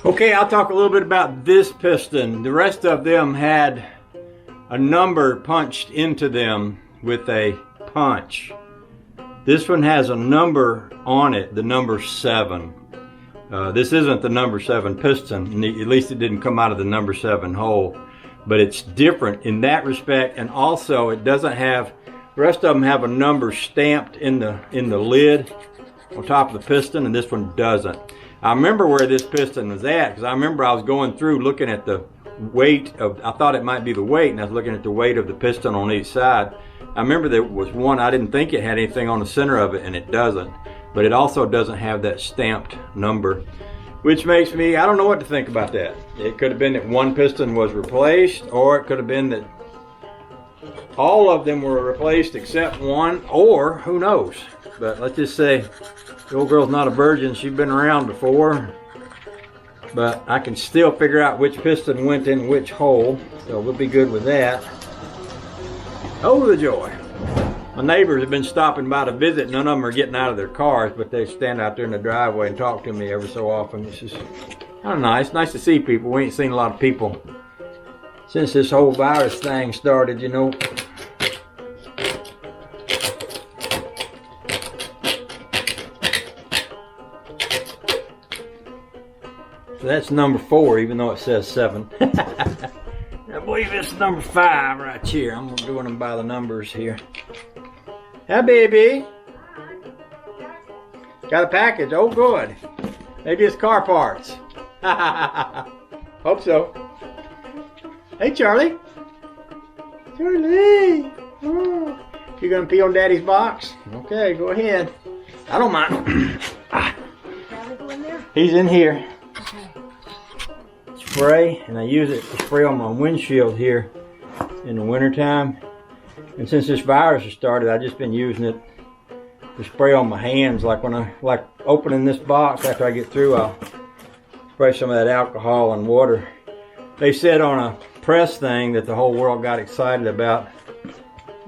Okay, I'll talk a little bit about this piston. The rest of them had a number punched into them with a punch. This one has a number on it, the number 7. This isn't the number 7 piston, at least it didn't come out of the number 7 hole. But it's different in that respect, and also it doesn't have, the rest of them have a number stamped in the lid on top of the piston, and this one doesn't. I remember where this piston was at, because I remember I was going through looking at the weight of, I thought it might be the weight, and I was looking at the weight of the piston on each side. I remember there was one, I didn't think it had anything on the center of it, and it doesn't. But it also doesn't have that stamped number, which makes me, I don't know what to think about that. It could have been that one piston was replaced, or it could have been that all of them were replaced except one, or who knows. But let's just say the old girl's not a virgin, she's been around before. But I can still figure out which piston went in which hole, so we'll be good with that. Oh, the joy. My neighbors have been stopping by to visit. None of them are getting out of their cars, but they stand out there in the driveway and talk to me every so often. It's just kind of nice. Nice to see people. We ain't seen a lot of people since this whole virus thing started, you know. So that's number 4, even though it says 7. I believe it's number 5 right here. I'm doing them by the numbers here. Hi, baby. Got a package. Oh, good. Maybe it's car parts. Hope so. Hey, Charlie. Charlie. Oh. You gonna pee on Daddy's box? Okay, go ahead. I don't mind. He's in here. Spray, and I use it to spray on my windshield here in the wintertime. And since this virus has started, I've just been using it to spray on my hands. Like when I opening this box, after I get through, I'll spray some of that alcohol and water. They said on a press thing that the whole world got excited about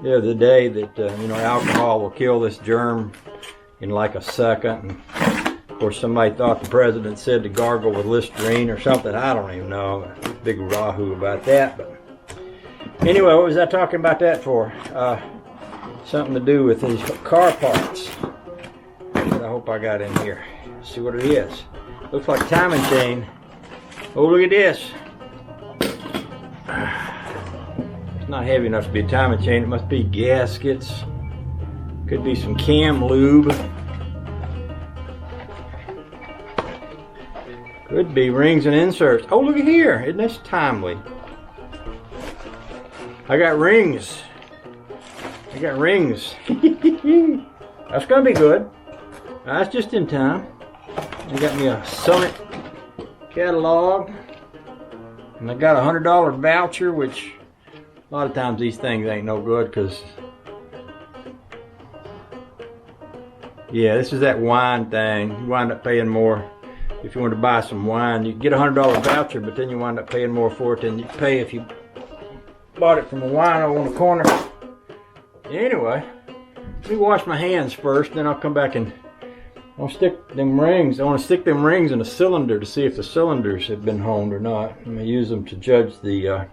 the other day that you know, alcohol will kill this germ in like a second. And of course, somebody thought the president said to gargle with Listerine or something. I don't even know. Big rahoo about that. But anyway, what was I talking about that for? Something to do with these car parts that I hope I got in here. Let's see what it is. Looks like a timing chain. Oh, look at this. It's not heavy enough to be a timing chain. It must be gaskets. Could be some cam lube. Could be rings and inserts. Oh, look at here. Isn't this timely? I got rings. I got rings. That's gonna be good. That's just in time. I got me a Summit catalog. And I got a $100 voucher, which a lot of times these things ain't no good because, yeah, this is that wine thing. You wind up paying more. If you want to buy some wine, you get a $100 voucher, but then you wind up paying more for it than you pay if you bought it from a wino on the corner. Anyway, let me wash my hands first, then I'll come back and I'll stick them rings. I want to stick them rings in a cylinder to see if the cylinders have been honed or not. I'm going to use them to judge the